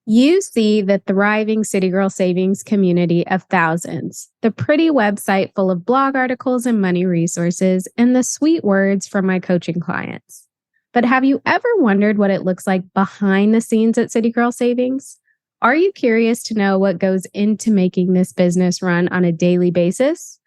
You see the thriving City Girl Savings community of thousands, the pretty website full of blog articles and money resources, and the sweet words from my coaching clients. But have you ever wondered what it looks like behind the scenes at City Girl Savings? Are you curious to know what goes into making this business run on a daily basis?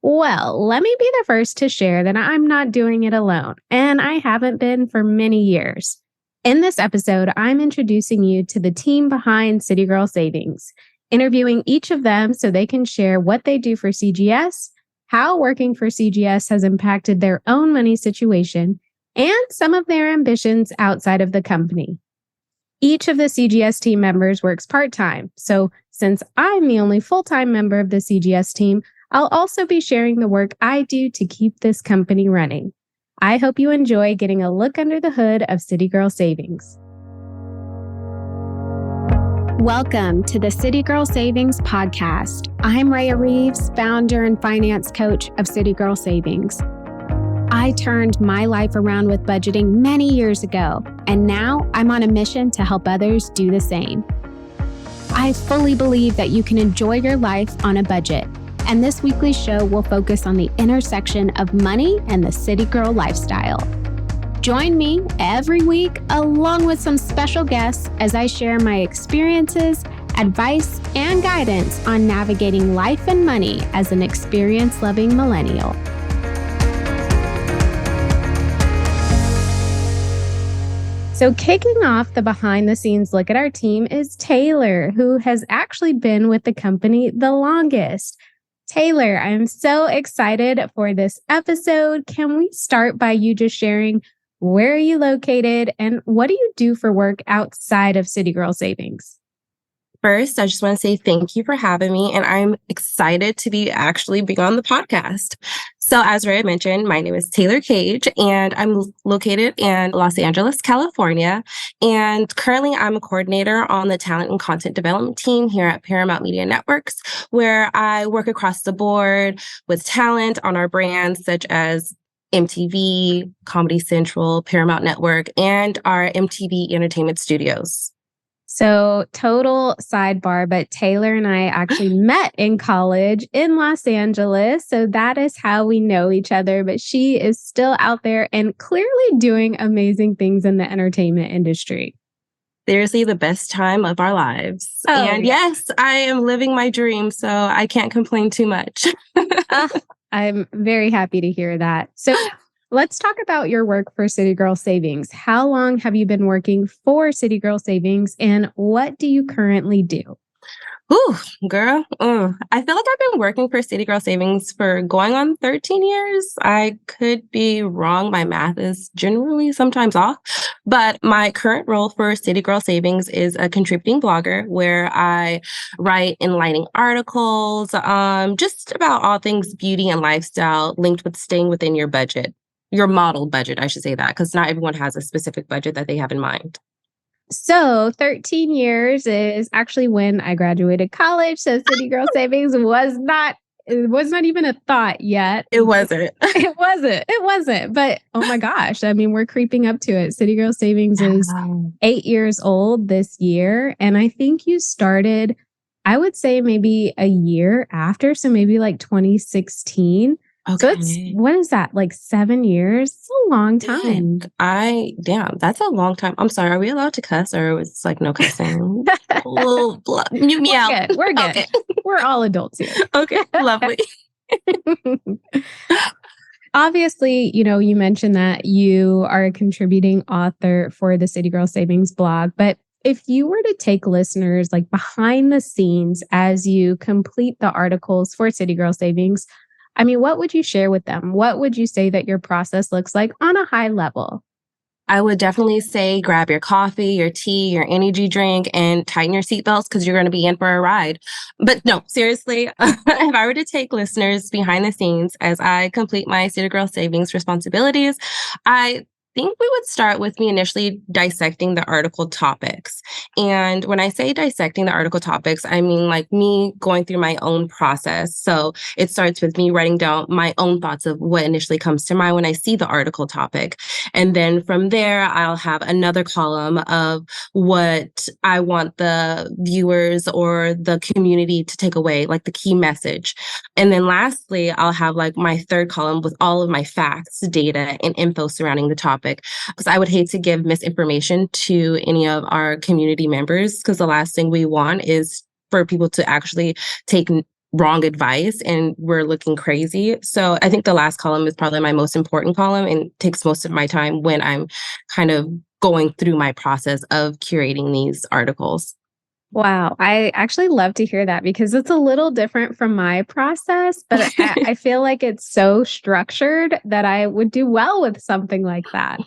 Well, let me be the first to share that I'm not doing it alone, and I haven't been for many years. In this episode, I'm introducing you to the team behind City Girl Savings, interviewing each of them so they can share what they do for CGS, how working for CGS has impacted their own money situation, and some of their ambitions outside of the company. Each of the CGS team members works part-time, so since I'm the only full-time member of the CGS team, I'll also be sharing the work I do to keep this company running. I hope you enjoy getting a look under the hood of City Girl Savings. Welcome to the City Girl Savings podcast. I'm Raya Reeves, founder and finance coach of City Girl Savings. I turned my life around with budgeting many years ago, and now I'm on a mission to help others do the same. I fully believe that you can enjoy your life on a budget. And this weekly show will focus on the intersection of money and the city girl lifestyle. Join me every week along with some special guests as I share my experiences, advice, and guidance on navigating life and money as an experience-loving millennial. So kicking off the behind-the-scenes look at our team is Taelor, who has actually been with the company the longest. Taelor, I'm so excited for this episode. Can we start by you just sharing where are you located and what do you do for work outside of City Girl Savings? First, I just want to say thank you for having me, and I'm excited to be on the podcast. So as Raya mentioned, my name is Taelor Cage, and I'm located in Los Angeles, California. And currently, I'm a coordinator on the talent and content development team here at Paramount Media Networks, where I work across the board with talent on our brands such as MTV, Comedy Central, Paramount Network, and our MTV Entertainment Studios. So total sidebar, but Taelor and I actually met in college in Los Angeles. So that is how we know each other. But she is still out there and clearly doing amazing things in the entertainment industry. Seriously, the best time of our lives. Oh, and yes, I am living my dream, so I can't complain too much. I'm very happy to hear that. So let's talk about your work for City Girl Savings. How long have you been working for City Girl Savings and what do you currently do? Ooh, girl. I feel like I've been working for City Girl Savings for going on 13 years. I could be wrong. My math is generally sometimes off. But my current role for City Girl Savings is a contributing blogger where I write enlightening articles, just about all things beauty and lifestyle linked with staying within your budget. Your model budget, I should say that, because not everyone has a specific budget that they have in mind. So 13 years is actually when I graduated college. So City Girl Savings was not even a thought yet. It wasn't. It wasn't. But oh my gosh, I mean, we're creeping up to it. City Girl Savings is 8 years old this year. And I think you started, I would say maybe a year after. So maybe like 2016. Okay. So what is that? Like 7 years? It's a long time. Damn, that's a long time. I'm sorry. Are we allowed to cuss or is like no cussing? Mute me out. We're good. Okay. We're all adults here. Okay. Lovely. Obviously, you mentioned that you are a contributing author for the City Girl Savings blog, but if you were to take listeners like behind the scenes as you complete the articles for City Girl Savings, I mean, what would you share with them? What would you say that your process looks like on a high level? I would definitely say grab your coffee, your tea, your energy drink, and tighten your seatbelts because you're going to be in for a ride. But no, seriously, if I were to take listeners behind the scenes as I complete my City Girl Savings responsibilities, I think we would start with me initially dissecting the article topics. And when I say dissecting the article topics, I mean like me going through my own process. So it starts with me writing down my own thoughts of what initially comes to mind when I see the article topic. And then from there, I'll have another column of what I want the viewers or the community to take away, like the key message. And then lastly, I'll have like my third column with all of my facts, data, and info surrounding the topic. Because I would hate to give misinformation to any of our community members, because the last thing we want is for people to actually take wrong advice and we're looking crazy. So I think the last column is probably my most important column and takes most of my time when I'm kind of going through my process of curating these articles. Wow. I actually love to hear that because it's a little different from my process, but I feel like it's so structured that I would do well with something like that.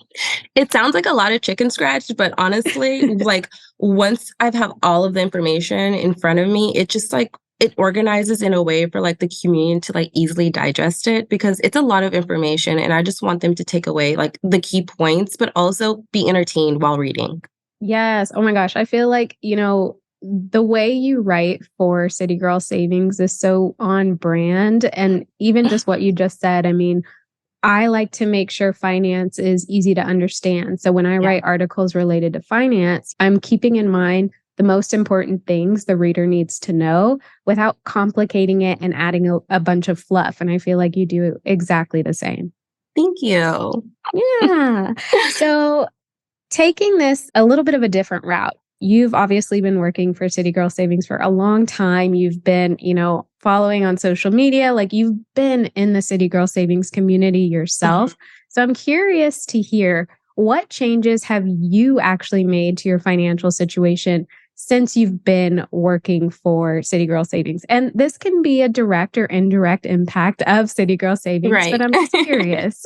It sounds like a lot of chicken scratch, but honestly, like once I've have all of the information in front of me, it just like it organizes in a way for like the community to like easily digest it because it's a lot of information and I just want them to take away like the key points, but also be entertained while reading. Yes. Oh my gosh. I feel like, the way you write for City Girl Savings is so on brand. And even just what you just said, I mean, I like to make sure finance is easy to understand. So when I write articles related to finance, I'm keeping in mind the most important things the reader needs to know without complicating it and adding a bunch of fluff. And I feel like you do exactly the same. Thank you. Yeah. So taking this a little bit of a different route, you've obviously been working for City Girl Savings for a long time. You've been, following on social media, like you've been in the City Girl Savings community yourself. So I'm curious to hear what changes have you actually made to your financial situation since you've been working for City Girl Savings? And this can be a direct or indirect impact of City Girl Savings, but I'm just curious.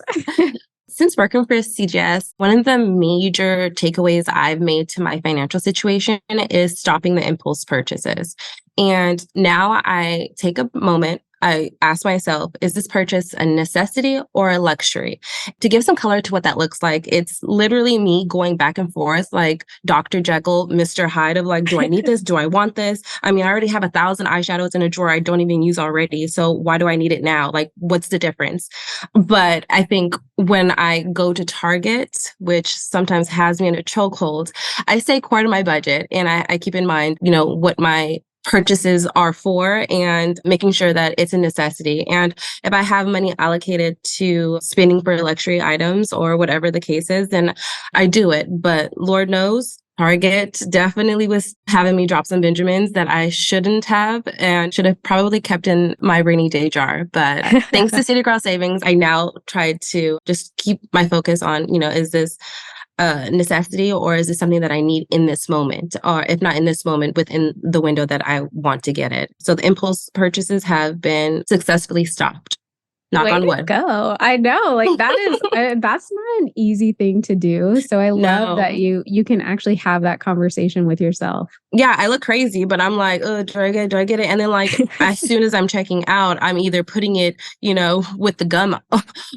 Since working for CGS, one of the major takeaways I've made to my financial situation is stopping the impulse purchases. And now I take a moment. I ask myself, is this purchase a necessity or a luxury? To give some color to what that looks like, it's literally me going back and forth like Dr. Jekyll, Mr. Hyde of like, do I need this? Do I want this? I mean, I already have 1,000 eyeshadows in a drawer I don't even use already. So why do I need it now? Like, what's the difference? But I think when I go to Target, which sometimes has me in a chokehold, I say quarter my budget and I keep in mind, what my purchases are for and making sure that it's a necessity. And if I have money allocated to spending for luxury items or whatever the case is, then I do it. But Lord knows, Target definitely was having me drop some Benjamins that I shouldn't have and should have probably kept in my rainy day jar. But thanks to City Girl Savings, I now try to just keep my focus on, is this necessity or is this something that I need in this moment? Or if not in this moment, within the window that I want to get it. So the impulse purchases have been successfully stopped. Knock on wood. Go. I know. Like that is that's not an easy thing to do. So I love that you can actually have that conversation with yourself. Yeah, I look crazy, but I'm like, oh, do I get it? And then like as soon as I'm checking out, I'm either putting it, with the gum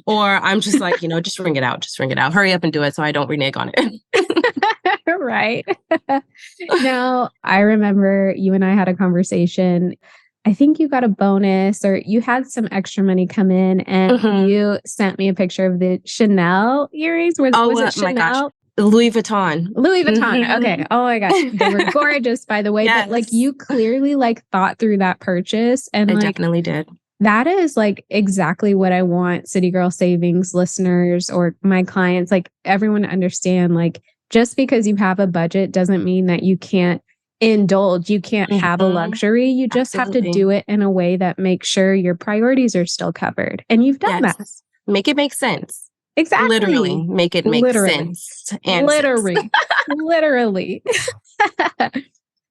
or I'm just like, just ring it out. Just ring it out. Hurry up and do it so I don't renege on it. Right. Now, I remember you and I had a conversation. I think you got a bonus or you had some extra money come in and you sent me a picture of the Chanel earrings. Was it Chanel? My gosh. Louis Vuitton. Okay. Oh my gosh. They were gorgeous, by the way. Yes. But like you clearly like thought through that purchase. And I definitely did. That is like exactly what I want City Girl Savings listeners or my clients, like everyone to understand, like just because you have a budget doesn't mean that you can't indulge. You can't have a luxury. You just have to do it in a way that makes sure your priorities are still covered. And you've done that. Make it make sense. Exactly. Literally make it make sense. And literally.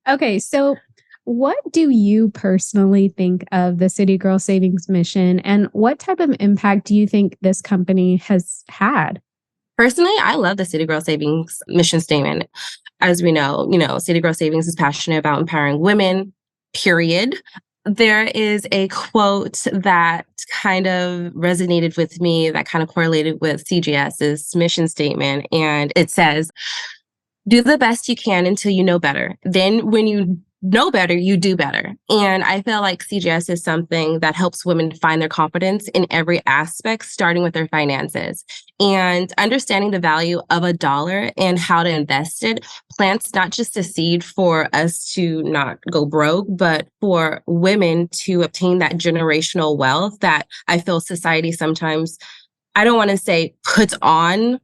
Okay. So what do you personally think of the City Girl Savings mission and what type of impact do you think this company has had? Personally, I love the City Girl Savings mission statement. As we know, City Girl Savings is passionate about empowering women, period. There is a quote that kind of resonated with me that kind of correlated with CGS's mission statement. And it says, do the best you can until you know better. Then when you know better, you do better. And I feel like CGS is something that helps women find their confidence in every aspect, starting with their finances. And understanding the value of a dollar and how to invest it plants not just a seed for us to not go broke, but for women to obtain that generational wealth that I feel society sometimes, I don't want to say puts on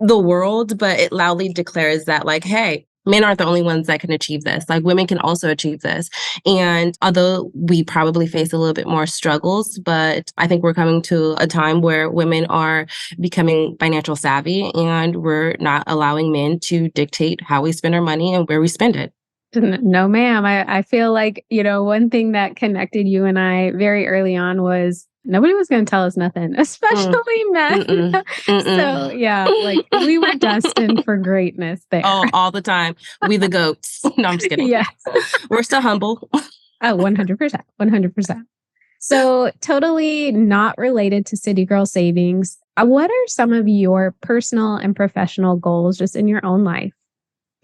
the world, but it loudly declares that, like, hey, men aren't the only ones that can achieve this. Like, women can also achieve this. And although we probably face a little bit more struggles, but I think we're coming to a time where women are becoming financial savvy and we're not allowing men to dictate how we spend our money and where we spend it. No, ma'am. I feel like, one thing that connected you and I very early on was nobody was going to tell us nothing, especially men. Mm-mm. Mm-mm. So, yeah, like we were destined for greatness there. Oh, all the time. We the goats. No, I'm just kidding. Yes. We're still humble. Oh, 100%. 100%. So, totally not related to City Girl Savings. What are some of your personal and professional goals just in your own life?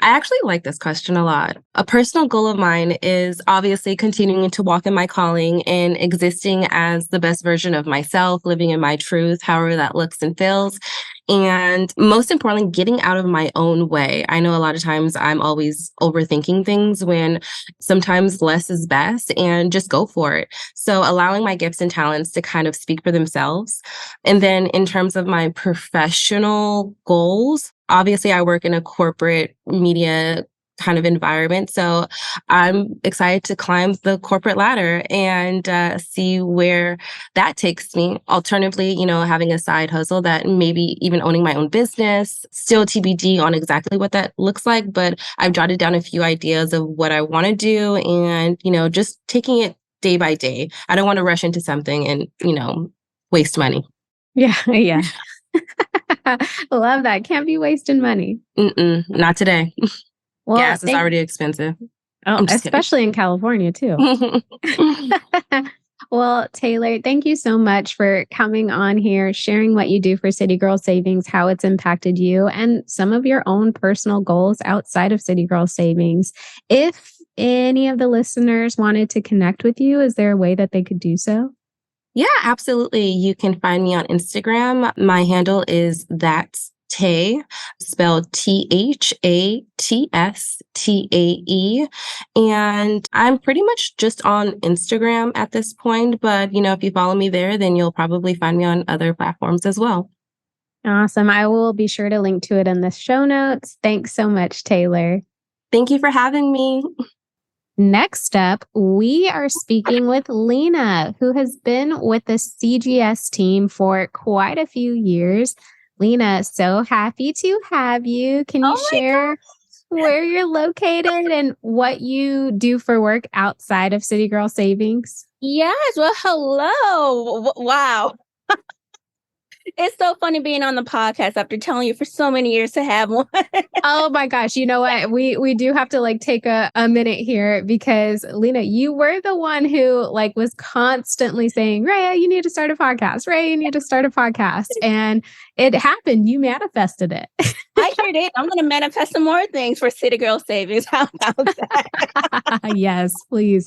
I actually like this question a lot. A personal goal of mine is obviously continuing to walk in my calling and existing as the best version of myself, living in my truth, however that looks and feels. And most importantly, getting out of my own way. I know a lot of times I'm always overthinking things when sometimes less is best and just go for it. So allowing my gifts and talents to kind of speak for themselves. And then in terms of my professional goals, obviously I work in a corporate media kind of environment. So I'm excited to climb the corporate ladder and see where that takes me. Alternatively, having a side hustle that maybe even owning my own business, still TBD on exactly what that looks like. But I've jotted down a few ideas of what I want to do and, just taking it day by day. I don't want to rush into something and, waste money. Yeah. Yeah. Love that. Can't be wasting money. Not today. Well, gas is already expensive. Oh, especially in California, too. Well, Taelor, thank you so much for coming on here, sharing what you do for City Girl Savings, how it's impacted you, and some of your own personal goals outside of City Girl Savings. If any of the listeners wanted to connect with you, is there a way that they could do so? Yeah, absolutely. You can find me on Instagram. My handle is That's Tae, spelled THATSTAE. And I'm pretty much just on Instagram at this point. But, if you follow me there, then you'll probably find me on other platforms as well. Awesome. I will be sure to link to it in the show notes. Thanks so much, Taelor. Thank you for having me. Next up, we are speaking with Lena, who has been with the CGS team for quite a few years. Lena, so happy to have you. Can you share where you're located and what you do for work outside of City Girl Savings? Yes. Well, hello. Wow. It's so funny being on the podcast after telling you for so many years to have one. Oh my gosh. You know what? We do have to take a minute here because Lena, you were the one who was constantly saying, Raya, you need to start a podcast. Raya, you need to start a podcast. And it happened. You manifested it. I sure did. I'm going to manifest some more things for City Girl Savings. How about that? Yes, please.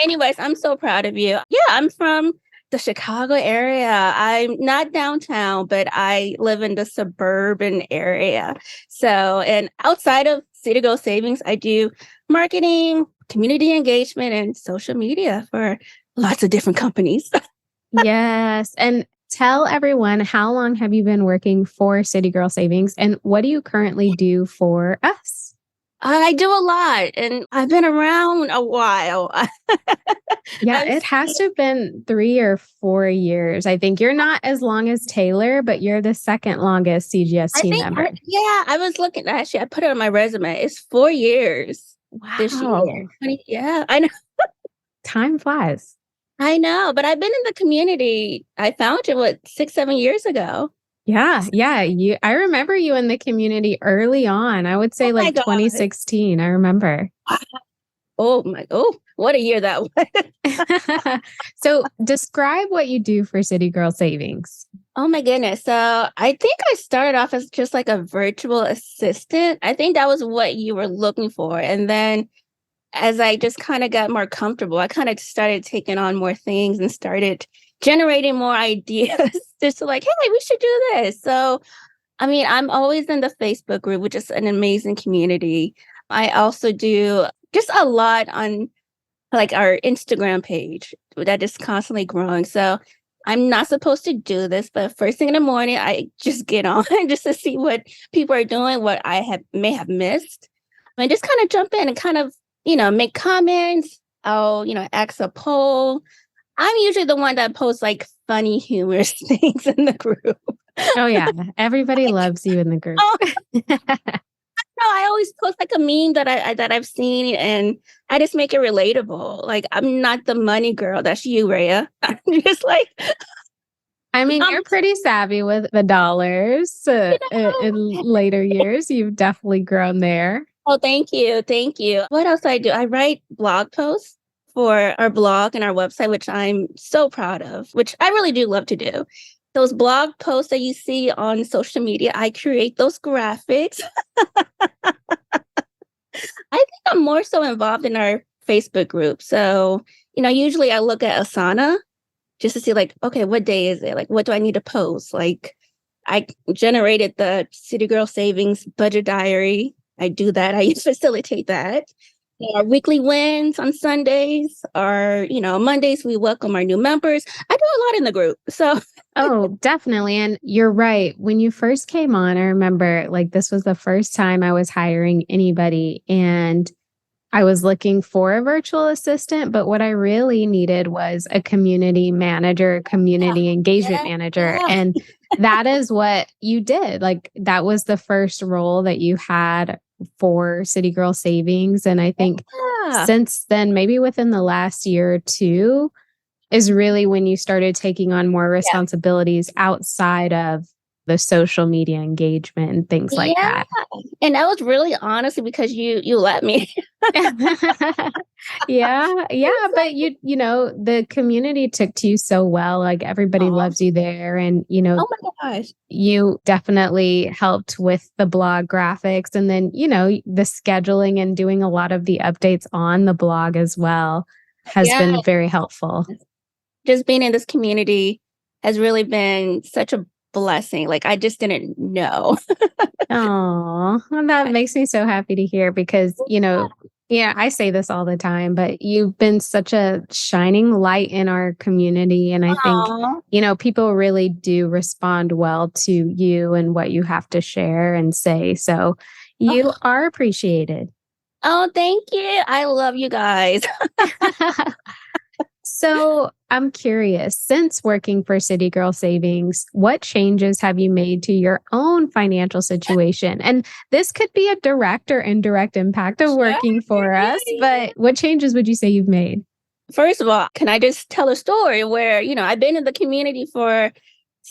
Anyways, I'm so proud of you. Yeah, I'm from the Chicago area. I'm not downtown, but I live in the suburban area. So, and outside of City Girl Savings, I do marketing, community engagement, and social media for lots of different companies. Yes. And tell everyone, how long have you been working for City Girl Savings and what do you currently do for us? I do a lot and I've been around a while. Yeah, it has to have been 3 or 4 years. I think you're not as long as Taelor, but you're the second longest CGS team member. I was looking, actually, I put it on my resume. It's 4 years this year. Yeah, I know. Time flies. I know, but I've been in the community. I found you, 6, 7 years ago. Yeah. I remember you in the community early on. I would say 2016. I remember. what a year that was. So describe what you do for City Girl Savings. Oh my goodness. So I think I started off as just like a virtual assistant. I think that was what you were looking for. And then as I just kind of got more comfortable, I kind of started taking on more things and started generating more ideas just to like, hey, we should do this. So, I mean, I'm always in the Facebook group, which is an amazing community. I also do just a lot on like our Instagram page that is constantly growing. So I'm not supposed to do this, but first thing in the morning, I just get on just to see what people are doing, what I may have missed. And just kind of jump in and kind of, make comments. I'll, ask a poll. I'm usually the one that posts like funny, humorous things in the group. Oh, yeah. Everybody loves you in the group. No, I always post like a meme that I've seen, and I just make it relatable. Like, I'm not the money girl. That's you, Raya. I'm just like, I mean, you're pretty savvy with the dollars in later years. You've definitely grown there. Oh, thank you. Thank you. What else I do? I write blog posts for our blog and our website, which I'm so proud of, which I really do love to do. Those blog posts that you see on social media, I create those graphics. I think I'm more so involved in our Facebook group. So, usually I look at Asana just to see like, okay, what day is it? Like, what do I need to post? Like, I generated the City Girl Savings budget diary. I do that. I facilitate that. Our weekly wins on Sundays, our, Mondays, we welcome our new members. I do a lot in the group. So, oh, definitely. And you're right. When you first came on, I remember like this was the first time I was hiring anybody, and I was looking for a virtual assistant, but what I really needed was a community manager, community engagement manager. And that is what you did. Like that was the first role that you had for City Girl Savings. And I think since then, maybe within the last year or two, is really when you started taking on more responsibilities outside of the social media engagement and things like that. And that was really honestly because you let me. Yeah. But the community took to you so well. Like everybody loves you there. And, oh my gosh, you definitely helped with the blog graphics, and then, the scheduling and doing a lot of the updates on the blog as well has been very helpful. Just being in this community has really been such a blessing. Like I just didn't know. Oh, that makes me so happy to hear because, I say this all the time, but you've been such a shining light in our community. And I think, people really do respond well to you and what you have to share and say. So you are appreciated. Oh, thank you. I love you guys. So I'm curious, since working for City Girl Savings, what changes have you made to your own financial situation? And this could be a direct or indirect impact of working for us, but what changes would you say you've made? First of all, can I just tell a story where, I've been in the community for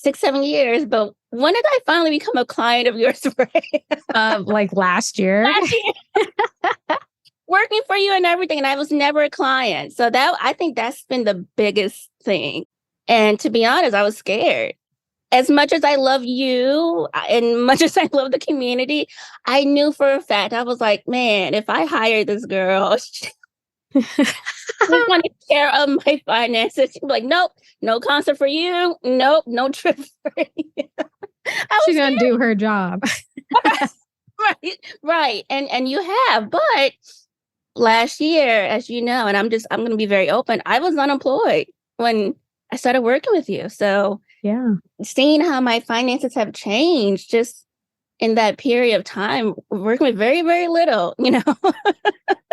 6-7 years, but when did I finally become a client of yours? Like last year? Last year. Working for you and everything, and I was never a client. So I think that's been the biggest thing. And to be honest, I was scared. As much as I love you and much as I love the community, I knew for a fact, I was like, man, if I hire this girl, she's going to take care of my finances. She'd be like, nope, no concert for you. Nope, no trip for you. She's going to do her job. Right. And you have, but last year, as you know, and I'm going to be very open, I was unemployed when I started working with you. So seeing how my finances have changed just in that period of time, working with very, very little,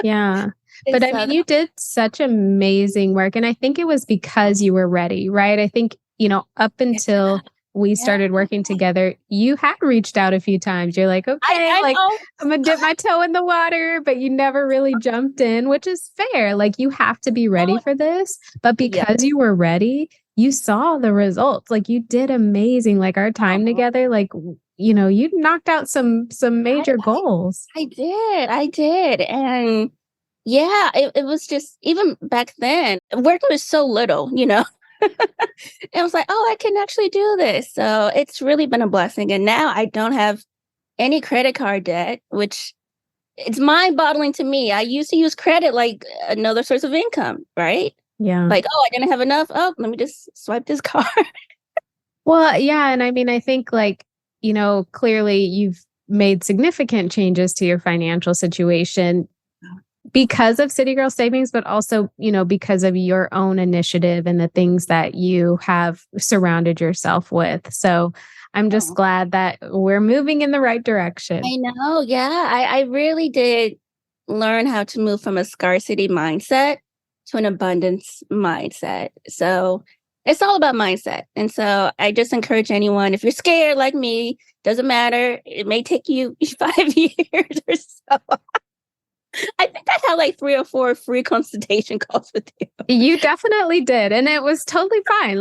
Yeah. But I mean, you did such amazing work. And I think it was because you were ready, right? I think, up until we started working together, you had reached out a few times. You're like, okay, I'm going to dip my toe in the water, but you never really jumped in, which is fair. Like you have to be ready for this. But because you were ready, you saw the results. Like you did amazing. Like our time together, like, you knocked out some major goals. I did. And Yeah, it was just even back then, working was so little, And I was like, oh, I can actually do this. So it's really been a blessing. And now I don't have any credit card debt, which it's mind-boggling to me. I used to use credit like another source of income, right? Yeah. Like, oh, I didn't have enough. Oh, let me just swipe this card. Well, yeah. And I mean, I think clearly you've made significant changes to your financial situation because of City Girl Savings, but also, because of your own initiative and the things that you have surrounded yourself with. So I'm just glad that we're moving in the right direction. I know. Yeah. I really did learn how to move from a scarcity mindset to an abundance mindset. So it's all about mindset. And so I just encourage anyone, if you're scared like me, doesn't matter. It may take you 5 years or so. I think I had like 3 or 4 free consultation calls with you. You definitely did. And it was totally fine.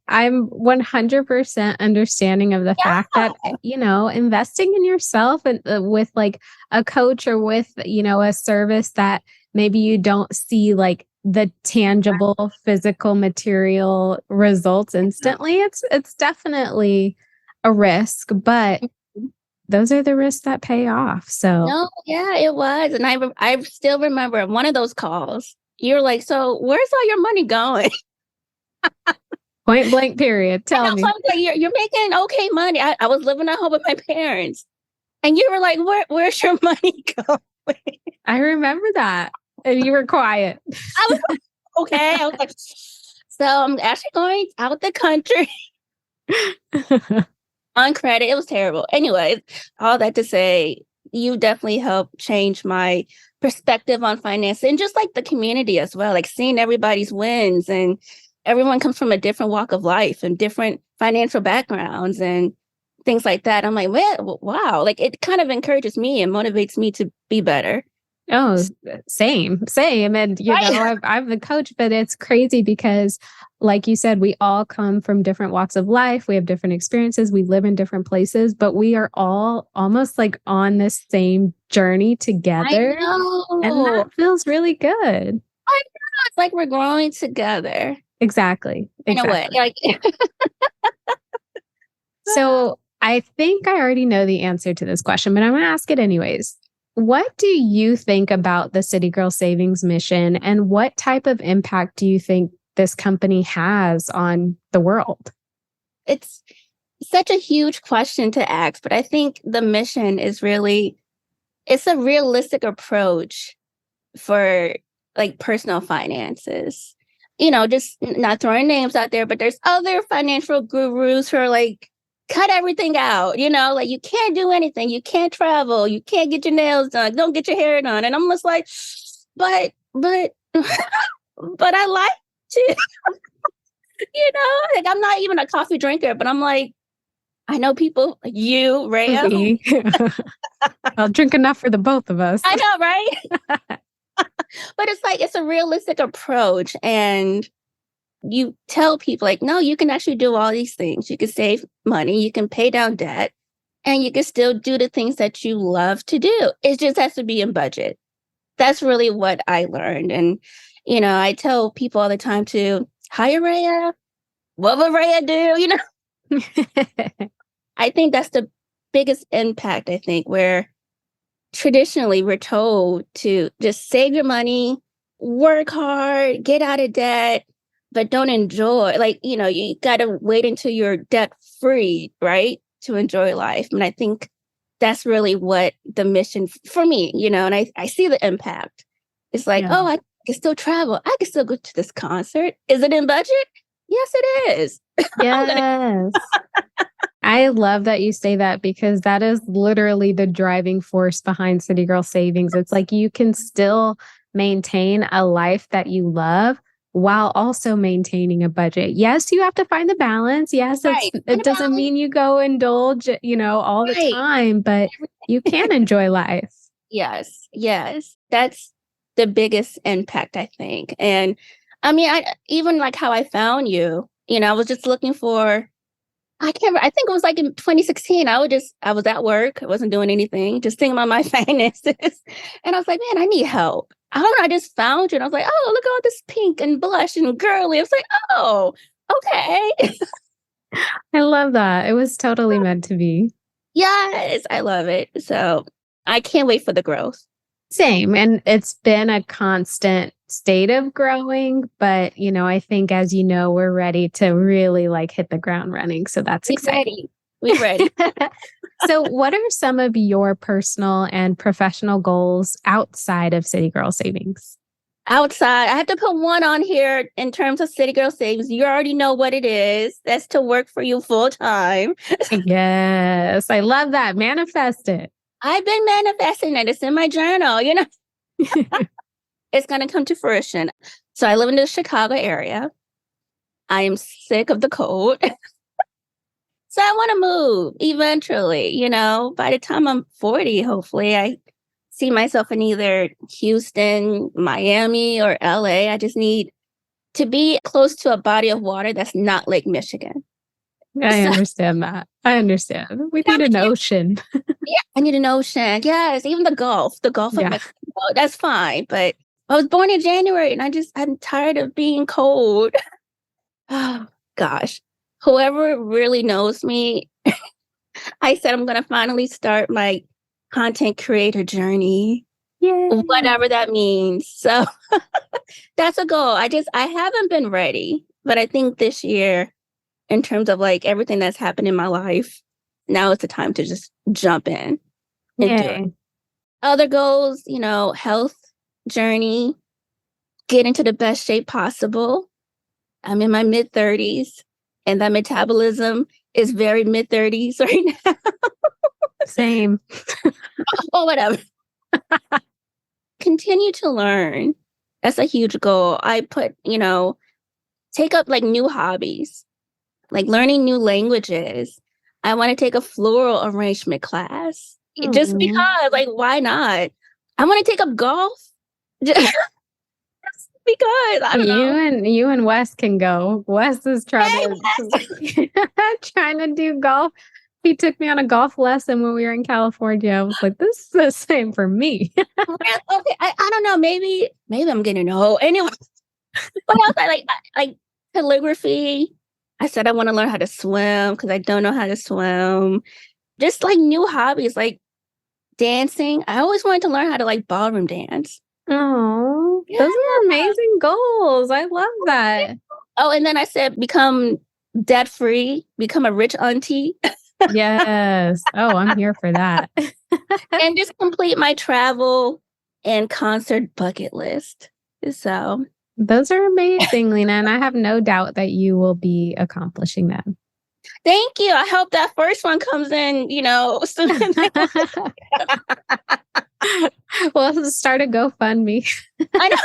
I'm 100% understanding of the fact that, investing in yourself and with like a coach or with, a service that maybe you don't see like the tangible physical material results instantly, it's definitely a risk, but those are the risks that pay off. So no, yeah, it was. And I still remember one of those calls. You're like, so where's all your money going? point blank period. Tell me. So I was like, you're making okay money. I was living at home with my parents. And you were like, where's your money going? I remember that. And you were quiet. I was like, okay. I was like, so I'm actually going out the country on credit. It was terrible. Anyway, all that to say, you definitely helped change my perspective on finance and just like the community as well, like seeing everybody's wins, and everyone comes from a different walk of life and different financial backgrounds and things like that. I'm like, well, wow, like it kind of encourages me and motivates me to be better. Oh, same. And, I'm the coach, but it's crazy because like you said, we all come from different walks of life. We have different experiences. We live in different places, but we are all almost like on this same journey together. I know. And that feels really good. I know. It's like we're growing together. Exactly. In a way. Like So I think I already know the answer to this question, but I'm going to ask it anyways. What do you think about the City Girl Savings mission, and what type of impact do you think this company has on the world? It's such a huge question to ask, but I think the mission is it's a realistic approach for like personal finances. Just not throwing names out there, but there's other financial gurus who are like, cut everything out, like you can't do anything. You can't travel. You can't get your nails done. Don't get your hair done. And I'm just like, but I like to, like I'm not even a coffee drinker, but I'm like, I know people like you, Raya. I'll drink enough for the both of us. I know, right? But it's like, it's a realistic approach. And you tell people like, no, you can actually do all these things. You can save money, you can pay down debt, and you can still do the things that you love to do. It just has to be in budget. That's really what I learned. And, I tell people all the time to hire Raya. What would Raya do? I think that's the biggest impact, I think, where traditionally we're told to just save your money, work hard, get out of debt, but don't enjoy. Like, you got to wait until you're debt free, right? To enjoy life. And I think that's really what the mission for me, and I see the impact. It's like, oh, I can still travel. I can still go to this concert. Is it in budget? Yes, it is. Yes. I love that you say that, because that is literally the driving force behind City Girl Savings. It's like you can still maintain a life that you love while also maintaining a budget. Yes, you have to find the balance. Yes, it doesn't mean you go indulge, all the time, but you can enjoy life. Yes. That's the biggest impact, I think. And I mean, I even like how I found you, I was just looking for, I think it was like in 2016. I was at work. I wasn't doing anything, just thinking about my finances. And I was like, man, I need help. I don't know, I just found you. And I was like, oh, look at all this pink and blush and girly. I was like, oh, okay. I love that. It was totally meant to be. Yes, I love it. So I can't wait for the growth. Same. And it's been a constant state of growing. But, I think, as you know, we're ready to really like hit the ground running. So that's exciting. We're ready. So what are some of your personal and professional goals outside of City Girl Savings? Outside, I have to put one on here in terms of City Girl Savings. You already know what it is. That's to work for you full time. Yes. I love that. Manifest it. I've been manifesting it. It's in my journal, It's going to come to fruition. So I live in the Chicago area. I am sick of the cold. So I want to move eventually, by the time I'm 40, hopefully I see myself in either Houston, Miami, or LA. I just need to be close to a body of water that's not Lake Michigan. I understand that. I understand. We need an ocean. Yeah, I need an ocean. Yes, even the Gulf of Mexico. That's fine. But I was born in January and I'm tired of being cold. Oh, gosh. Whoever really knows me, I said I'm going to finally start my content creator journey. Yay. Whatever that means. So that's a goal. I haven't been ready. But I think this year, in terms of like everything that's happened in my life, now is the time to just jump in and do it. Other goals, health journey, get into the best shape possible. I'm in my mid-30s and that metabolism is very mid-30s right now. Same. Oh, whatever. Continue to learn. That's a huge goal. I put, take up like new hobbies, like learning new languages. I want to take a floral arrangement class just because, like, why not? I want to take up golf just because I don't know. You and Wes can go. Wes is trying to do golf. He took me on a golf lesson when we were in California. I was like, this is the same for me. Okay, I don't know. Maybe I'm getting old. Anyway, what else? I like calligraphy. I said I want to learn how to swim because I don't know how to swim. Just like new hobbies, like dancing. I always wanted to learn how to like ballroom dance. Oh, those are amazing goals. I love that. Oh, and then I said become debt free, become a rich auntie. Yes. Oh, I'm here for that. And just complete my travel and concert bucket list. So those are amazing, Lena, and I have no doubt that you will be accomplishing them. Thank you. I hope that first one comes in, soon. Well, start a GoFundMe. I know.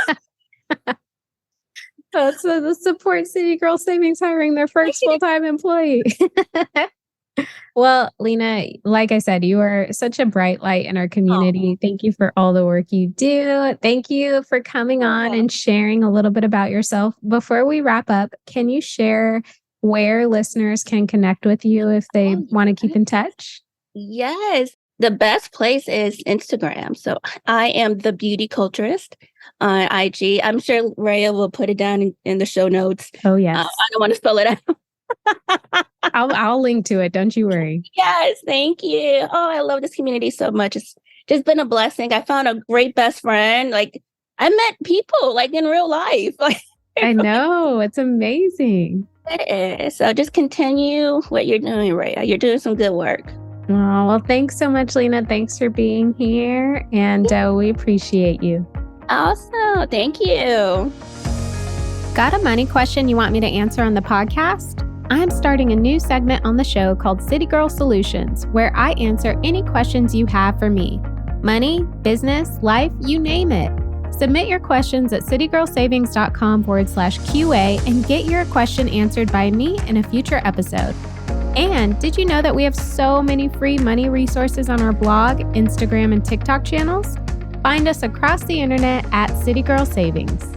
That's the support City Girl Savings hiring their first full-time employee. Well, Lena, like I said, you are such a bright light in our community. Thank you for all the work you do. Thank you for coming on and sharing a little bit about yourself. Before we wrap up, can you share where listeners can connect with you if they want to keep in touch? Yes. The best place is Instagram. So I am the Beauty Culturist on IG. I'm sure Raya will put it down in the show notes. Oh, yes. I don't want to spell it out. I'll link to it. Don't you worry. Yes, thank you. Oh, I love this community so much. It's just been a blessing. I found a great best friend. Like I met people like in real life. Like I know. It's amazing. It is. So just continue what you're doing, Raya. You're doing some good work. Oh, well, thanks so much, Lena. Thanks for being here. And we appreciate you. Awesome. Thank you. Got a money question you want me to answer on the podcast? I'm starting a new segment on the show called City Girl Solutions, where I answer any questions you have for me. Money, business, life, you name it. Submit your questions at citygirlsavings.com/QA and get your question answered by me in a future episode. And did you know that we have so many free money resources on our blog, Instagram, and TikTok channels? Find us across the internet at City Girl Savings.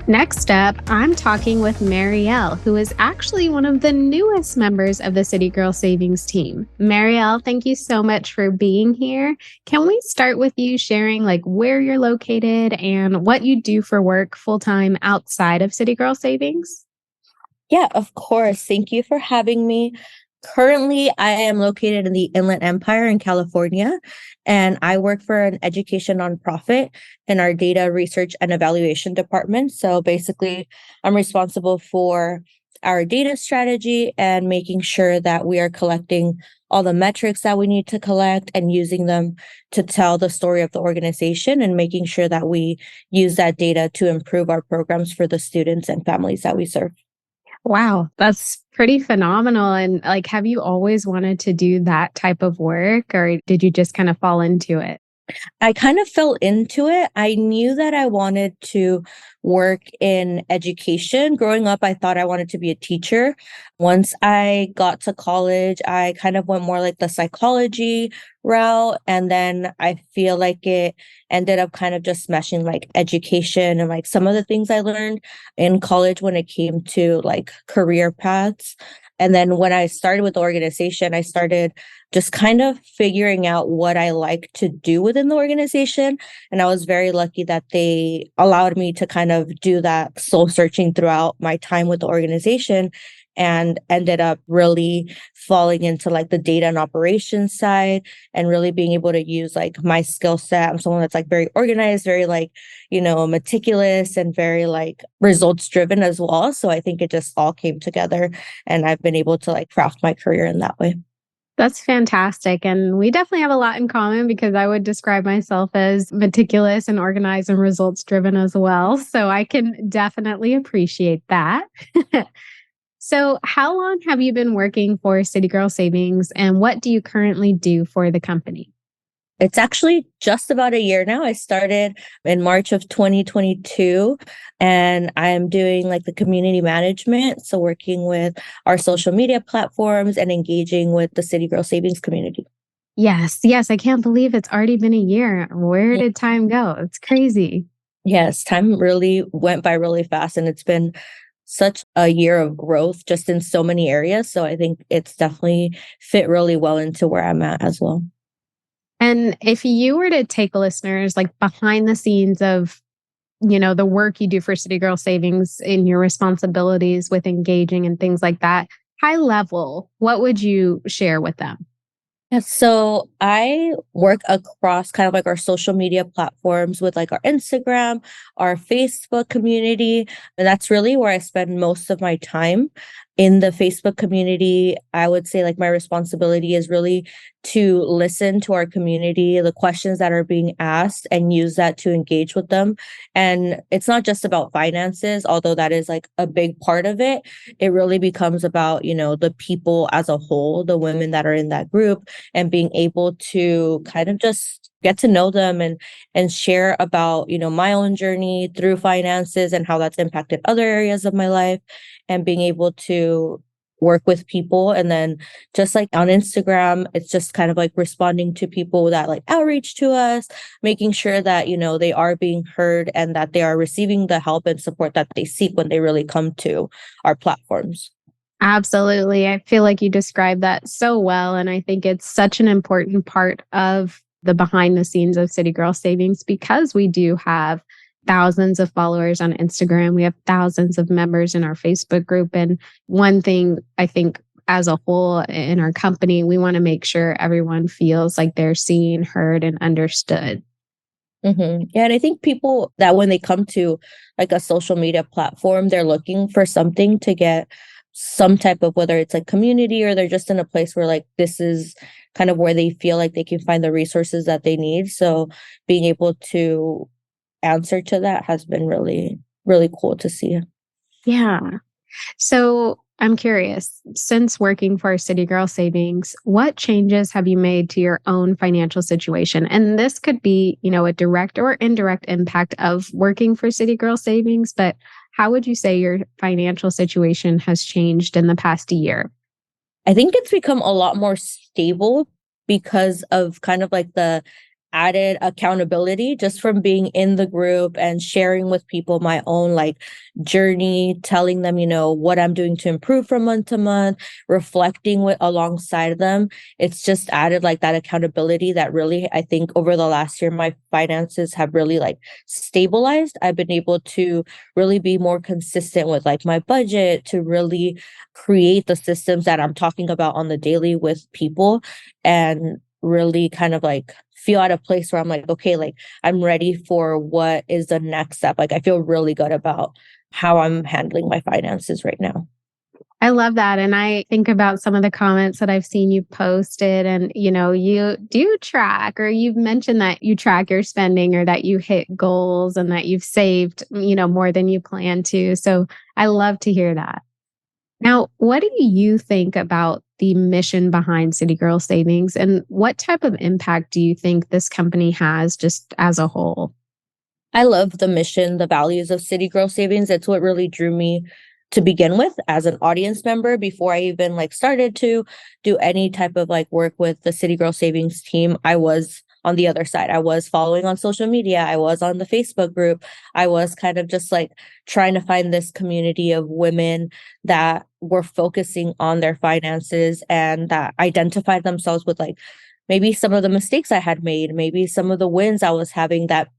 Next up, I'm talking with Mariel, who is actually one of the newest members of the City Girl Savings team. Mariel, thank you so much for being here. Can we start with you sharing where you're located and what you do for work full-time outside of City Girl Savings? Yeah, of course. Thank you for having me. Currently, I am located in the Inland Empire in California, and I work for an education nonprofit in our data research and evaluation department. So basically, I'm responsible for our data strategy and making sure that we are collecting all the metrics that we need to collect and using them to tell the story of the organization and making sure that we use that data to improve our programs for the students and families that we serve. Wow, that's pretty phenomenal. And have you always wanted to do that type of work, or did you just kind of fall into it? I kind of fell into it. I knew that I wanted to work in education. Growing up, I thought I wanted to be a teacher. Once I got to college, I kind of went more like the psychology route. And then I feel like it ended up kind of just meshing like education and like some of the things I learned in college when it came to like career paths. And then when I started with the organization, I started just kind of figuring out what I like to do within the organization. And I was very lucky that they allowed me to kind of do that soul searching throughout my time with the organization and ended up really falling into like the data and operations side and really being able to use like my skill set. I'm someone that's like very organized, very like, meticulous and very like results driven as well. So I think it just all came together and I've been able to like craft my career in that way. That's fantastic. And we definitely have a lot in common because I would describe myself as meticulous and organized and results driven as well. So I can definitely appreciate that. So, how long have you been working for City Girl Savings and what do you currently do for the company? It's actually just about a year now. I started in March of 2022 and I'm doing like the community management. So working with our social media platforms and engaging with the City Girl Savings community. Yes. I can't believe it's already been a year. Where did time go? It's crazy. Yes, time really went by really fast and it's been such a year of growth just in so many areas. So I think it's definitely fit really well into where I'm at as well. And if you were to take listeners behind the scenes of, the work you do for City Girl Savings in your responsibilities with engaging and things like that, high level, what would you share with them? Yeah, so I work across kind of like our social media platforms with like our Instagram, our Facebook community. And that's really where I spend most of my time. In the Facebook community, I would say like my responsibility is really to listen to our community, the questions that are being asked, and use that to engage with them. And it's not just about finances, although that is like a big part of it. It really becomes about, the people as a whole, the women that are in that group, and being able to kind of just get to know them and share about, my own journey through finances and how that's impacted other areas of my life and being able to work with people. And then just like on Instagram, it's just kind of like responding to people that like outreach to us, making sure that, they are being heard and that they are receiving the help and support that they seek when they really come to our platforms. Absolutely. I feel like you described that so well. And I think it's such an important part of the behind the scenes of City Girl Savings because we do have thousands of followers on Instagram. We have thousands of members in our Facebook group. And one thing I think as a whole in our company, we want to make sure everyone feels like they're seen, heard, and understood. Mm-hmm. Yeah, and I think people that when they come to like a social media platform, they're looking for something to get some type of, whether it's like community or they're just in a place where like this is kind of where they feel like they can find the resources that they need. So being able to answer to that has been really, really cool to see. Yeah. So I'm curious, since working for City Girl Savings, what changes have you made to your own financial situation? And this could be, a direct or indirect impact of working for City Girl Savings, but how would you say your financial situation has changed in the past year? I think it's become a lot more stable because of kind of like the added accountability just from being in the group and sharing with people my own like journey, telling them, what I'm doing to improve from month to month, reflecting with alongside them. It's just added like that accountability that really, I think over the last year, my finances have really like stabilized. I've been able to really be more consistent with like my budget, to really create the systems that I'm talking about on the daily with people, and really kind of like feel at a place where I'm like, okay, like I'm ready for what is the next step. Like I feel really good about how I'm handling my finances right now. I love that. And I think about some of the comments that I've seen you posted, and, you do track, or you've mentioned that you track your spending, or that you hit goals, and that you've saved, more than you plan to. So I love to hear that. Now, what do you think about the mission behind City Girl Savings, and what type of impact do you think this company has just as a whole? I love the mission, the values of City Girl Savings. It's what really drew me to begin with as an audience member before I even like started to do any type of like work with the City Girl Savings team. I was on the other side. I was following on social media. I was on the Facebook group. I was kind of just like trying to find this community of women that were focusing on their finances and that identified themselves with like maybe some of the mistakes I had made, maybe some of the wins I was having that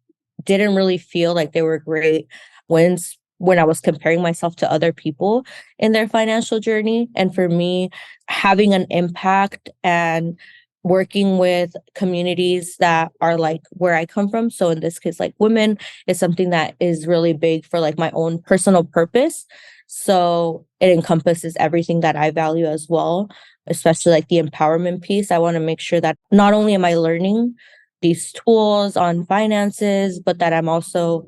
didn't really feel like they were great wins when I was comparing myself to other people in their financial journey. And for me, having an impact and working with communities that are like where I come from. So in this case, like women is something that is really big for like my own personal purpose. So it encompasses everything that I value as well, especially like the empowerment piece. I want to make sure that not only am I learning these tools on finances, but that I'm also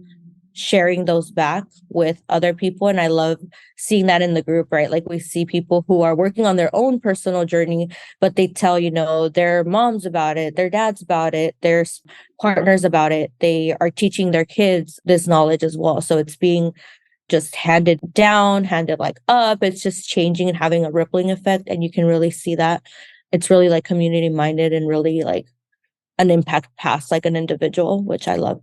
sharing those back with other people. And I love seeing that in the group, right? Like we see people who are working on their own personal journey, but they tell, their moms about it, their dads about it, their partners about it. They are teaching their kids this knowledge as well. So it's being just handed down, handed like up. It's just changing and having a rippling effect. And you can really see that it's really like community minded and really like an impact past like an individual, which I love.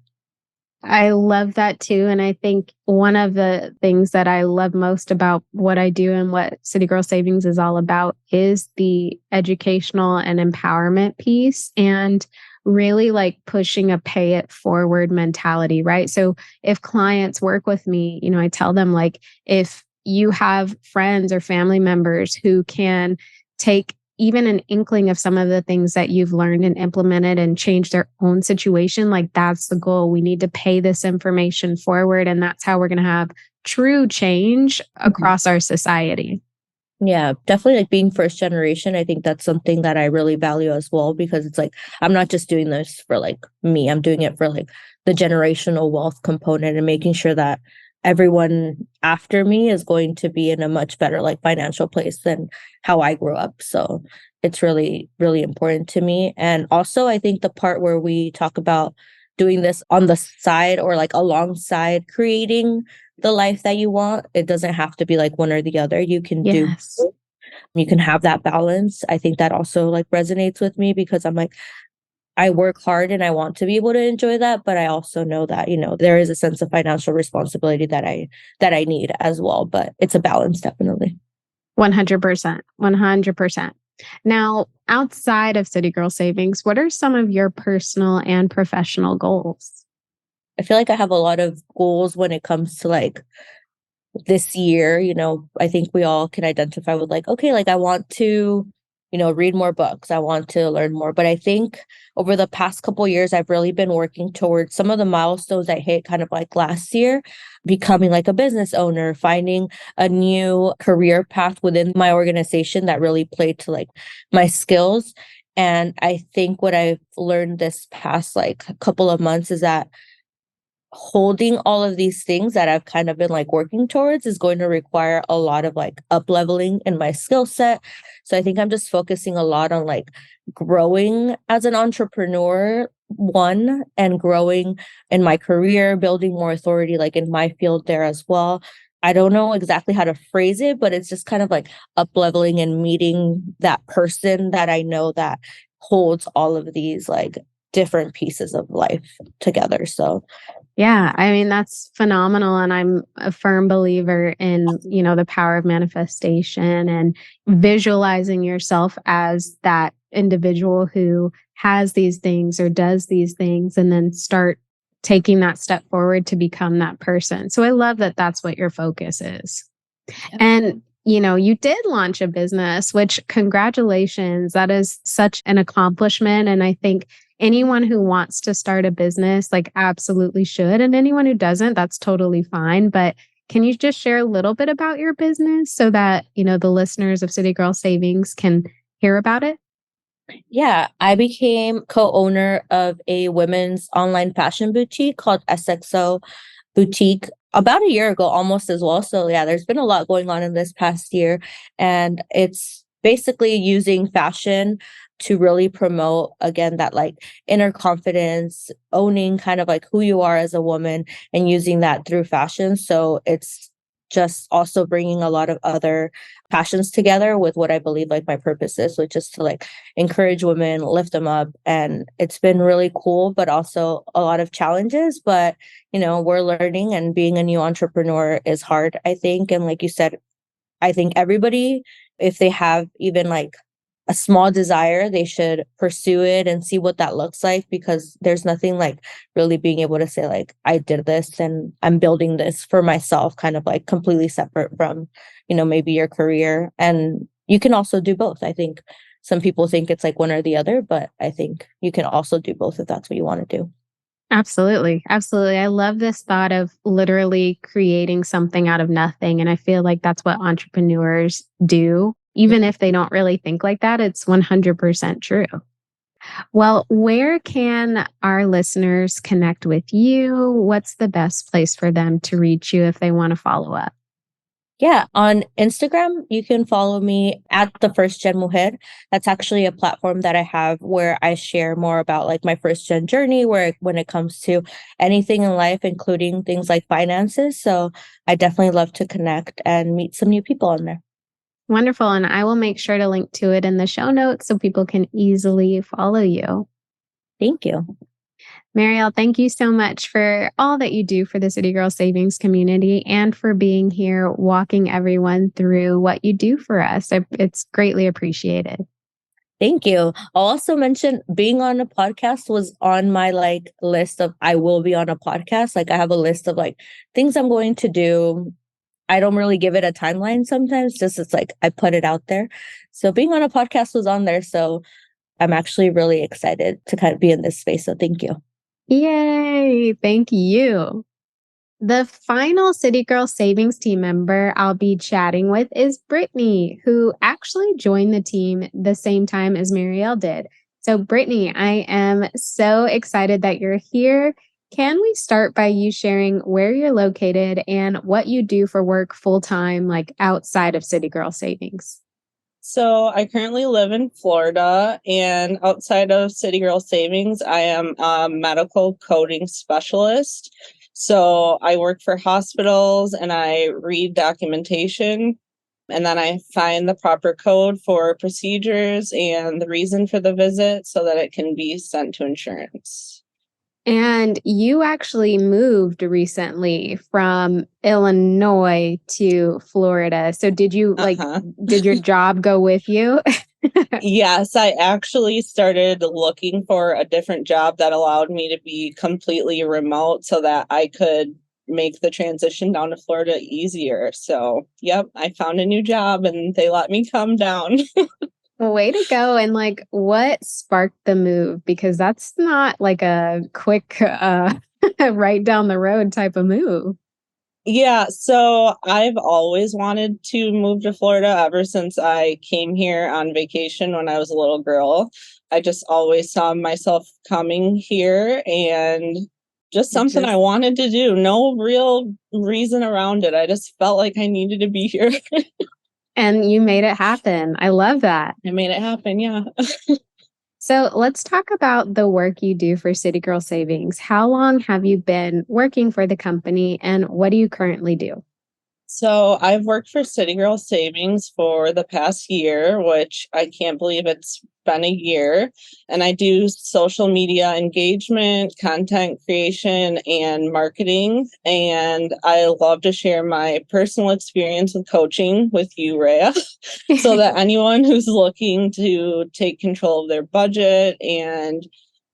I love that too. And I think one of the things that I love most about what I do and what City Girl Savings is all about is the educational and empowerment piece, and really like pushing a pay it forward mentality, right? So if clients work with me, I tell them like, if you have friends or family members who can take even an inkling of some of the things that you've learned and implemented and change their own situation, like that's the goal. We need to pay this information forward. And that's how we're going to have true change across our society. Yeah, definitely like being first generation. I think that's something that I really value as well, because it's like, I'm not just doing this for like me, I'm doing it for like the generational wealth component and making sure that everyone after me is going to be in a much better like financial place than how I grew up. So it's really, really important to me. And also I think the part where we talk about doing this on the side or like alongside creating the life that you want, it doesn't have to be like one or the other. You can do, you can have that balance. I think that also like resonates with me, because I'm like, I work hard and I want to be able to enjoy that, but I also know that, there is a sense of financial responsibility that I need as well, but it's a balance, definitely. 100%. 100%. Now, outside of City Girl Savings, what are some of your personal and professional goals? I feel like I have a lot of goals when it comes to like this year. I think we all can identify with like, okay, like I want to, read more books. I want to learn more. But I think over the past couple of years, I've really been working towards some of the milestones I hit kind of like last year, becoming like a business owner, finding a new career path within my organization that really played to like my skills. And I think what I've learned this past like couple of months is that holding all of these things that I've kind of been like working towards is going to require a lot of like up leveling in my skill set. So I think I'm just focusing a lot on like growing as an entrepreneur, one, and growing in my career, building more authority like in my field there as well. I don't know exactly how to phrase it, but it's just kind of like up leveling and meeting that person that I know that holds all of these like different pieces of life together. So yeah, I mean, that's phenomenal. And I'm a firm believer in, the power of manifestation and visualizing yourself as that individual who has these things or does these things, and then start taking that step forward to become that person. So I love that that's what your focus is. And, you did launch a business, which congratulations, that is such an accomplishment. And I think anyone who wants to start a business, like, absolutely should. And anyone who doesn't, that's totally fine. But can you just share a little bit about your business so that, the listeners of City Girl Savings can hear about it? yeah, I became co-owner of a women's online fashion boutique called SXO Boutique about a year ago, almost as well. So yeah, there's been a lot going on in this past year, and it's basically using fashion to really promote, again, that like inner confidence, owning kind of like who you are as a woman, and using that through fashion. So it's just also bringing a lot of other passions together with what I believe like my purpose is, which is to like encourage women, lift them up. And it's been really cool, but also a lot of challenges. But, we're learning, and being a new entrepreneur is hard, I think. And like you said, I think everybody, if they have even like a small desire, they should pursue it and see what that looks like, because there's nothing like really being able to say like, I did this and I'm building this for myself, kind of like completely separate from, maybe your career. And you can also do both. I think some people think it's like one or the other, but I think you can also do both if that's what you want to do. Absolutely. Absolutely. I love this thought of literally creating something out of nothing. And I feel like that's what entrepreneurs do. Even if they don't really think like that, it's 100% true. Well, where can our listeners connect with you? What's the best place for them to reach you if they want to follow up? Yeah, on Instagram, you can follow me at the First Gen Mujer. That's actually a platform that I have where I share more about like my first gen journey, when it comes to anything in life, including things like finances. So I definitely love to connect and meet some new people on there. Wonderful. And I will make sure to link to it in the show notes so people can easily follow you. Thank you. Mariel, thank you so much for all that you do for the City Girl Savings community and for being here, walking everyone through what you do for us. It's greatly appreciated. Thank you. I'll also mention being on a podcast was on my like list of I will be on a podcast. Like I have a list of like things I'm going to do. I don't really give it a timeline sometimes, just it's like I put it out there. So being on a podcast was on there. So I'm actually really excited to kind of be in this space. So thank you. Yay! Thank you. The final City Girl Savings team member I'll be chatting with is Brittany, who actually joined the team the same time as Mariel did. So, Brittany, I am so excited that you're here. Can we start by you sharing where you're located and what you do for work full time, like outside of City Girl Savings? So I currently live in Florida, and outside of City Girl Savings, I am a medical coding specialist. So I work for hospitals and I read documentation, and then I find the proper code for procedures and the reason for the visit so that it can be sent to insurance. And you actually moved recently from Illinois to Florida. So did you did your job go with you? Yes, I actually started looking for a different job that allowed me to be completely remote so that I could make the transition down to Florida easier. So, yep, I found a new job and they let me come down. Way to go. And like, what sparked the move? Because that's not like a quick right down the road type of move. Yeah, so I've always wanted to move to Florida ever since I came here on vacation when I was a little girl. I just always saw myself coming here, and just something I wanted to do. No real reason around it. I just felt like I needed to be here. And you made it happen. I love that. I made it happen, yeah. So let's talk about the work you do for City Girl Savings. How long have you been working for the company and what do you currently do? So I've worked for City Girl Savings for the past year, which I can't believe it's been a year. And I do social media engagement, content creation, and marketing. And I love to share my personal experience with coaching with you, Raya, so that anyone who's looking to take control of their budget and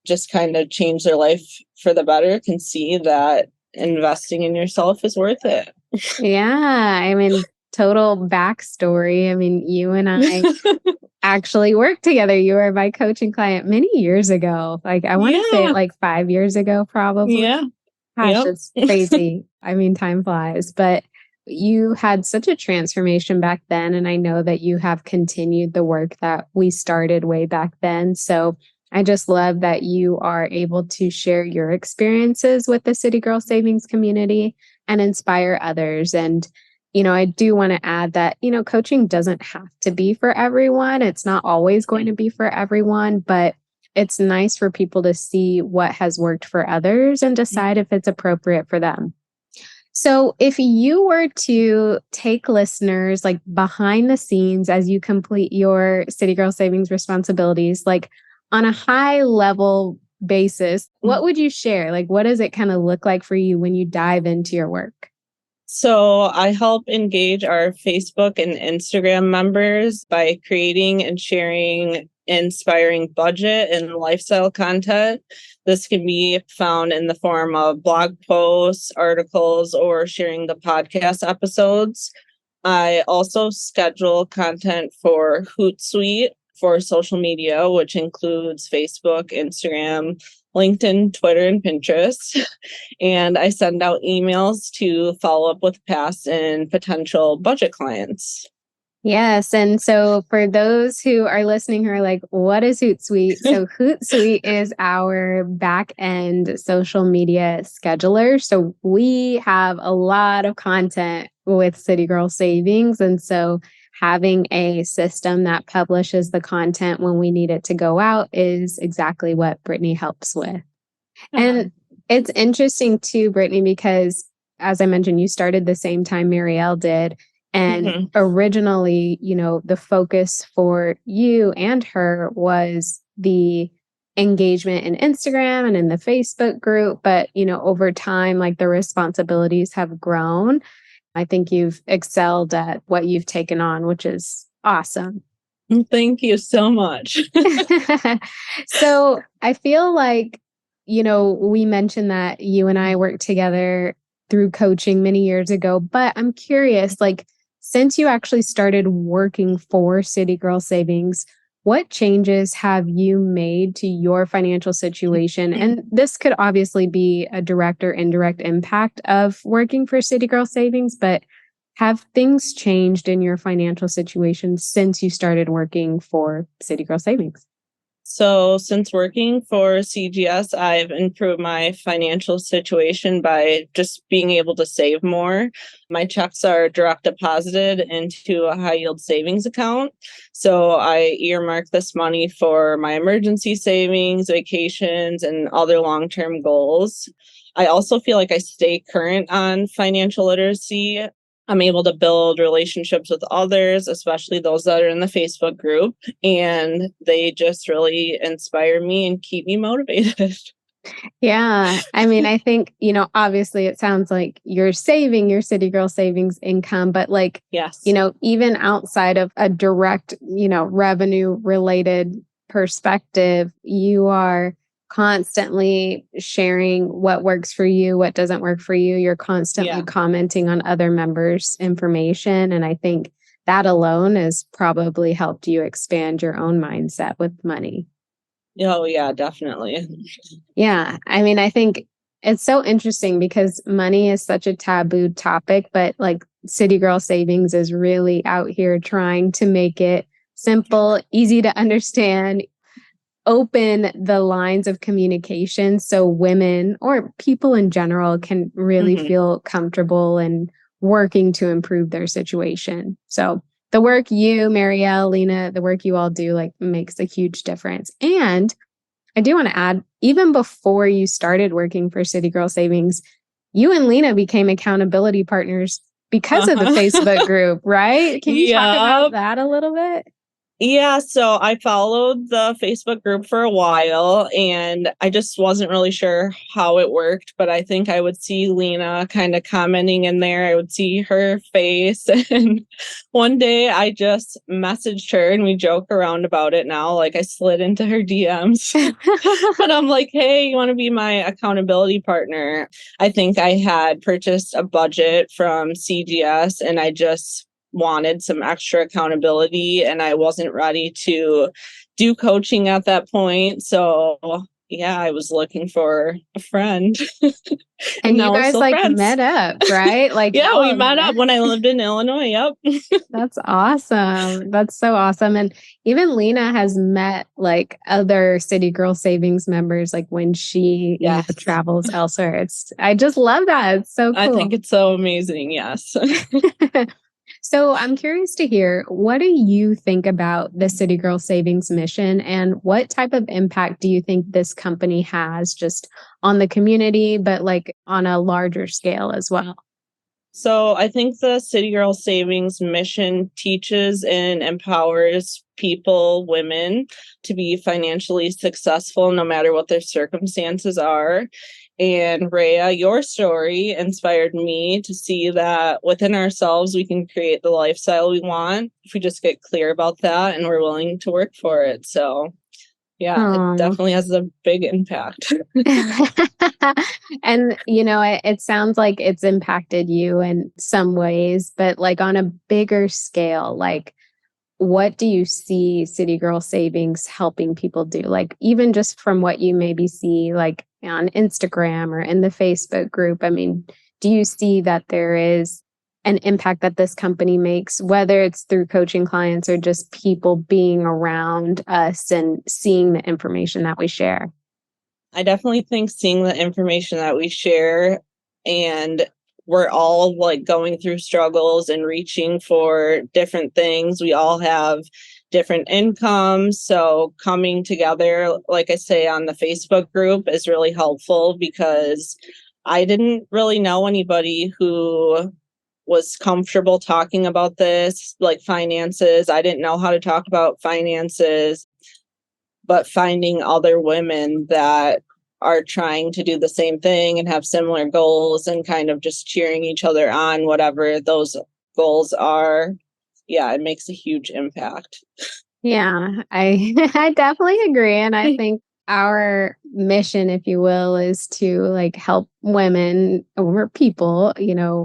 just kind of change their life for the better can see that investing in yourself is worth it. Yeah, I mean, total backstory. I mean, you and I actually worked together. You were my coaching client many years ago. Like, I want to say Yeah. like 5 years ago, probably. Yeah. Gosh, Yep. it's crazy. I mean, time flies, but you had such a transformation back then. And I know that you have continued the work that we started way back then. So I just love that you are able to share your experiences with the City Girl Savings community and inspire others. And, I do want to add that, coaching doesn't have to be for everyone. It's not always going to be for everyone, but it's nice for people to see what has worked for others and decide if it's appropriate for them. So if you were to take listeners like behind the scenes as you complete your City Girl Savings responsibilities, like on a high level basis, what would you share? Like, what does it kind of look like for you when you dive into your work? So I help engage our Facebook and Instagram members by creating and sharing inspiring budget and lifestyle content. This can be found in the form of blog posts, articles, or sharing the podcast episodes. I also schedule content for Hootsuite for social media, which includes Facebook, Instagram, LinkedIn, Twitter, and Pinterest. And I send out emails to follow up with past and potential budget clients. Yes. And so for those who are listening who are like, what is Hootsuite? So Hootsuite is our back end social media scheduler. So we have a lot of content with City Girl Savings. And so having a system that publishes the content when we need it to go out is exactly what Brittany helps with. And it's interesting too, Brittany, because as I mentioned, you started the same time Mariel did. And originally, the focus for you and her was the engagement in Instagram and in the Facebook group. But, over time, like the responsibilities have grown. I think you've excelled at what you've taken on, which is awesome. Thank you so much. So I feel like, we mentioned that you and I worked together through coaching many years ago, but I'm curious, like, since you actually started working for City Girl Savings, what changes have you made to your financial situation? And this could obviously be a direct or indirect impact of working for City Girl Savings, but have things changed in your financial situation since you started working for City Girl Savings? So since working for CGS, I've improved my financial situation by just being able to save more. My checks are direct deposited into a high yield savings account. So I earmark this money for my emergency savings, vacations, and other long-term goals. I also feel like I stay current on financial literacy. I'm able to build relationships with others, especially those that are in the Facebook group, and they just really inspire me and keep me motivated. Yeah. I mean, I think, obviously it sounds like you're saving your City Girl Savings income, but like, Yes. Even outside of a direct, revenue related perspective, you are constantly sharing what works for you, what doesn't work for you. You're constantly commenting on other members' information. And I think that alone has probably helped you expand your own mindset with money. Oh, yeah, definitely. Yeah. I mean, I think it's so interesting because money is such a taboo topic, but like City Girl Savings is really out here trying to make it simple, easy to understand, open the lines of communication so women or people in general can really feel comfortable and working to improve their situation. So the work you, Mariel, Lena, the work you all do like makes a huge difference. And I do want to add, even before you started working for City Girl Savings, you and Lena became accountability partners because of the Facebook group, right? Can you talk about Yep. that a little bit? Yeah, so I followed the Facebook group for a while and I just wasn't really sure how it worked, but I think I would see Lena kind of commenting in there. I would see her face. And one day I just messaged her and we joke around about it now. Like I slid into her DMs. But I'm like, hey, you want to be my accountability partner? I think I had purchased a budget from CGS and I just wanted some extra accountability and I wasn't ready to do coaching at that point. So yeah, I was looking for a friend. And you now we're guys still like friends. met up, right? Like Yeah, y'all we have met up when I lived in Illinois. Yep. That's awesome. That's so awesome. And even Lena has met like other City Girl Savings members, like when she Yes. travels elsewhere. I just love that. It's so cool. I think it's so amazing. Yes. So I'm curious to hear, what do you think about the City Girl Savings mission and what type of impact do you think this company has just on the community, but like on a larger scale as well? So I think the City Girl Savings mission teaches and empowers people, women, to be financially successful no matter what their circumstances are. And Raya, your story inspired me to see that within ourselves, we can create the lifestyle we want if we just get clear about that and we're willing to work for it. So yeah, it definitely has a big impact. And, it sounds like it's impacted you in some ways, but like on a bigger scale, like what do you see City Girl Savings helping people do? Like even just from what you maybe see like on Instagram or in the Facebook group, I mean, do you see that there is an impact that this company makes, whether it's through coaching clients or just people being around us and seeing the information that we share? I definitely think seeing the information that we share, and we're all like going through struggles and reaching for different things. We all have different incomes. So coming together, like I say, on the Facebook group is really helpful because I didn't really know anybody who was comfortable talking about this, like finances. I didn't know how to talk about finances, but finding other women that are trying to do the same thing and have similar goals and kind of just cheering each other on, whatever those goals are. Yeah, it makes a huge impact. Yeah, I I definitely agree. And I think our mission, if you will, is to like help women or people,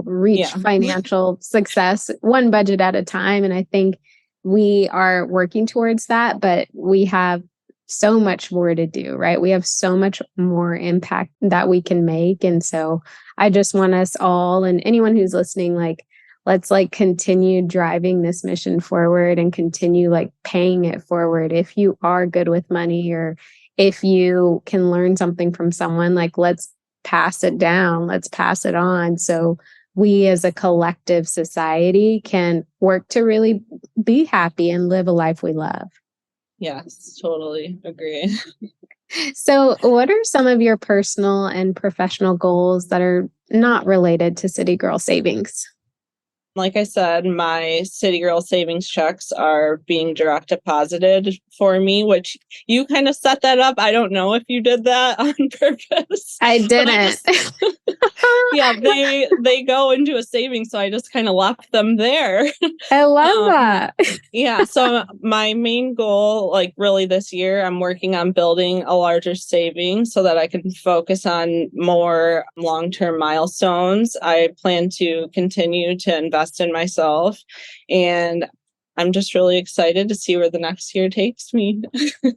reach financial success one budget at a time. And I think we are working towards that, but we have so much more to do, right? We have so much more impact that we can make. And so I just want us all and anyone who's listening, like, let's like continue driving this mission forward and continue like paying it forward. If you are good with money or if you can learn something from someone, like let's pass it down, let's pass it on. So we as a collective society can work to really be happy and live a life we love. Yes, totally agree. So, what are some of your personal and professional goals that are not related to City Girl Savings? Like I said, my City Girl Savings checks are being direct deposited for me, which you kind of set that up. I don't know if you did that on purpose. I didn't. Yeah, they go into a savings, so I just kind of left them there. I love that. Yeah, so my main goal, like really this year, I'm working on building a larger savings so that I can focus on more long-term milestones. I plan to continue to invest in myself, and I'm just really excited to see where the next year takes me.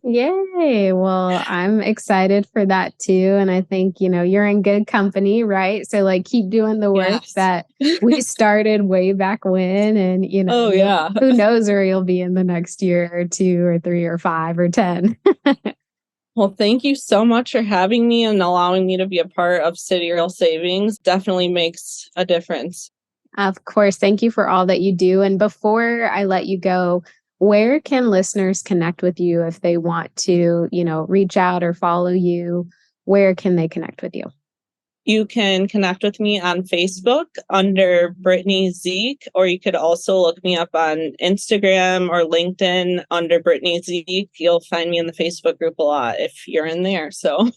Yay. Well, I'm excited for that too. And I think, you're in good company, right? So like keep doing the work that we started way back when. And, Oh, yeah. who knows where you'll be in the next year or 2 or 3 or 5 or 10. Well, thank you so much for having me and allowing me to be a part of City Girl Savings. Definitely makes a difference. Of course. Thank you for all that you do. And before I let you go, where can listeners connect with you if they want to, reach out or follow you? Where can they connect with you? You can connect with me on Facebook under Brittany Zeke, or you could also look me up on Instagram or LinkedIn under Brittany Zeke. You'll find me in the Facebook group a lot if you're in there. So,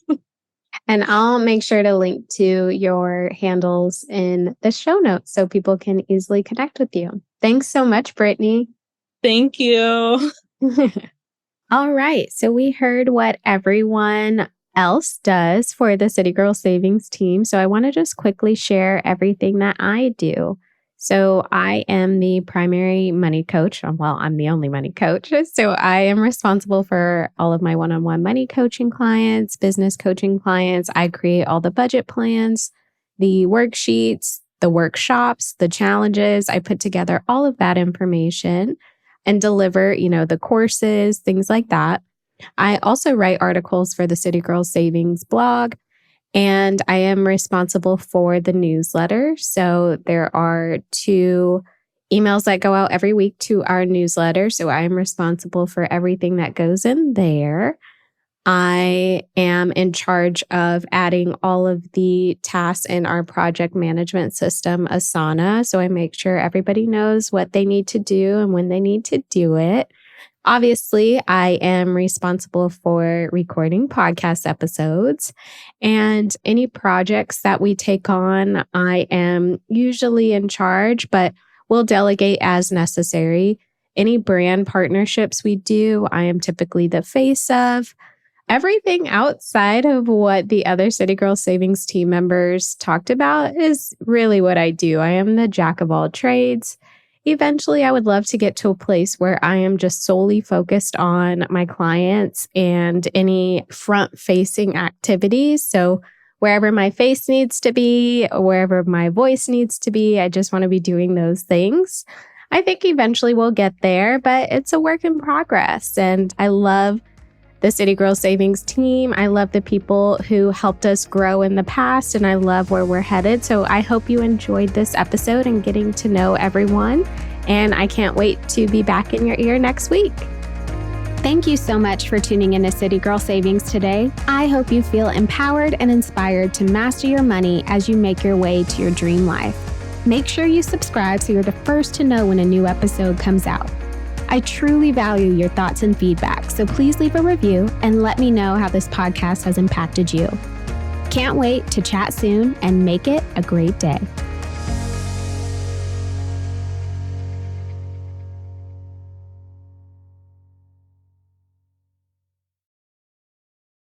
and I'll make sure to link to your handles in the show notes so people can easily connect with you. Thanks so much, Brittany. Thank you. All right. So we heard what everyone else does for the City Girl Savings team. So I want to just quickly share everything that I do. So I am the primary money coach. Well, I'm the only money coach. So I am responsible for all of my one-on-one money coaching clients, business coaching clients. I create all the budget plans, the worksheets, the workshops, the challenges. I put together all of that information and deliver, the courses, things like that. I also write articles for the City Girl Savings blog, and I am responsible for the newsletter. So there are 2 emails that go out every week to our newsletter. So I am responsible for everything that goes in there. I am in charge of adding all of the tasks in our project management system, Asana. So I make sure everybody knows what they need to do and when they need to do it. Obviously, I am responsible for recording podcast episodes, and any projects that we take on, I am usually in charge, but we'll delegate as necessary. Any brand partnerships we do, I am typically the face of. Everything outside of what the other City Girl Savings team members talked about is really what I do. I am the jack of all trades. Eventually, I would love to get to a place where I am just solely focused on my clients and any front-facing activities. So wherever my face needs to be, wherever my voice needs to be, I just want to be doing those things. I think eventually we'll get there, but it's a work in progress. And I love the City Girl Savings team. I love the people who helped us grow in the past, and I love where we're headed. So I hope you enjoyed this episode and getting to know everyone. And I can't wait to be back in your ear next week. Thank you so much for tuning in to City Girl Savings today. I hope you feel empowered and inspired to master your money as you make your way to your dream life. Make sure you subscribe so you're the first to know when a new episode comes out. I truly value your thoughts and feedback, so please leave a review and let me know how this podcast has impacted you. Can't wait to chat soon and make it a great day.